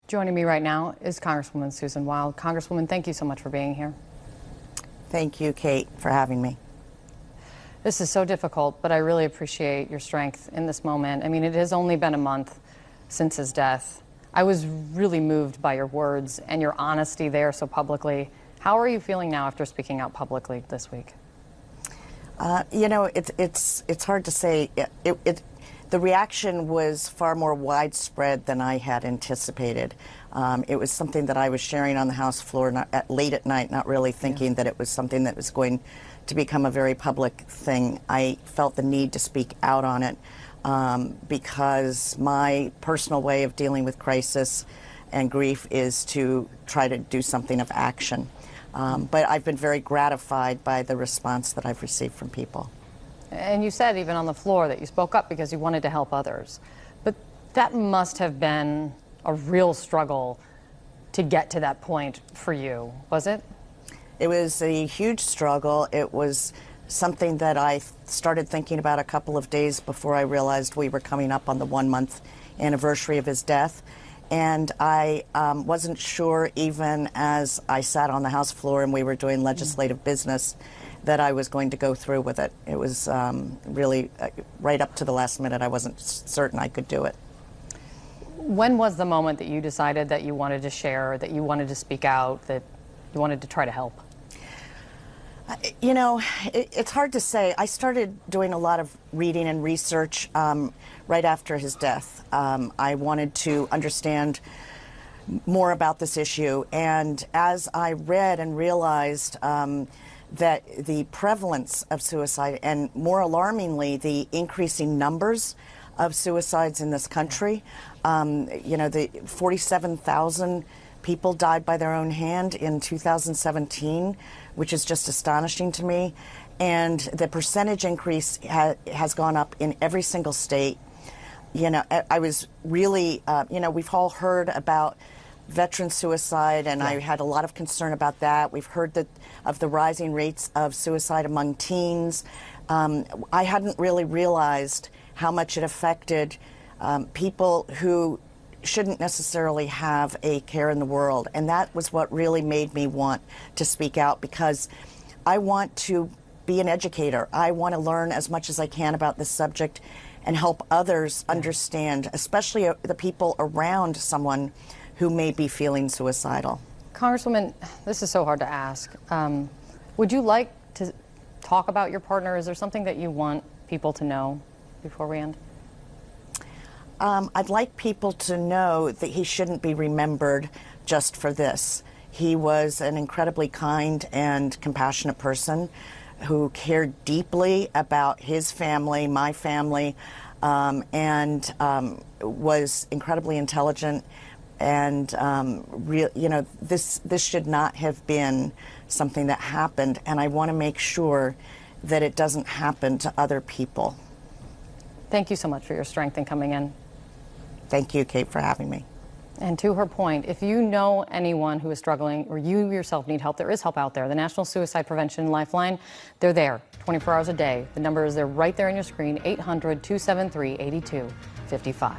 Joining me right now is Congresswoman Susan Wild. Congresswoman, thank you so much for being here. Thank you, Kate, for having me. This is so difficult, but I really appreciate your strength in this moment. I mean, it has only been a month since his death. I was really moved by your words and your honesty there so publicly. How are you feeling now after speaking out publicly this week? It's hard to say. The reaction was far more widespread than I had anticipated. It was something that I was sharing on the House floor late at night, not really thinking that it was something that was going to become a very public thing. I felt the need to speak out on it because my personal way of dealing with crisis and grief is to try to do something of action. But I've been very gratified by the response that I've received from people. And you said even on the floor that you spoke up because you wanted to help others. But that must have been a real struggle to get to that point for you, was it? It was a huge struggle. It was something that I started thinking about a couple of days before I realized we were coming up on the 1-month anniversary of his death. And I wasn't sure, even as I sat on the House floor and we were doing legislative business, that I was going to go through with it. It was really right up to the last minute. I wasn't certain I could do it. When was the moment that you decided that you wanted to share, that you wanted to speak out, that you wanted to try to help? You know, it's hard to say. I started doing a lot of reading and research right after his death. I wanted to understand more about this issue. And as I read and realized that the prevalence of suicide, and more alarmingly, the increasing numbers of suicides in this country, the 47,000 people died by their own hand in 2017, which is just astonishing to me. And the percentage increase has gone up in every single state. You know, I was really, we've all heard about veteran suicide, and I had a lot of concern about that. We've heard of the rising rates of suicide among teens. I hadn't really realized how much it affected people who shouldn't necessarily have a care in the world. And that was what really made me want to speak out, because I want to be an educator. I want to learn as much as I can about this subject and help others understand, especially the people around someone who may be feeling suicidal. Congresswoman, this is so hard to ask. Would you like to talk about your partner? Is there something that you want people to know before we end? I'd like people to know that he shouldn't be remembered just for this. He was an incredibly kind and compassionate person who cared deeply about his family, my family, and was incredibly intelligent. And this should not have been something that happened, and I want to make sure that it doesn't happen to other people. Thank you so much for your strength in coming in. Thank you, Kate, for having me. And to her point, if you know anyone who is struggling or you yourself need help, there is help out there. The National Suicide Prevention Lifeline, they're there 24 hours a day. The number is there right there on your screen, 800-273-8255.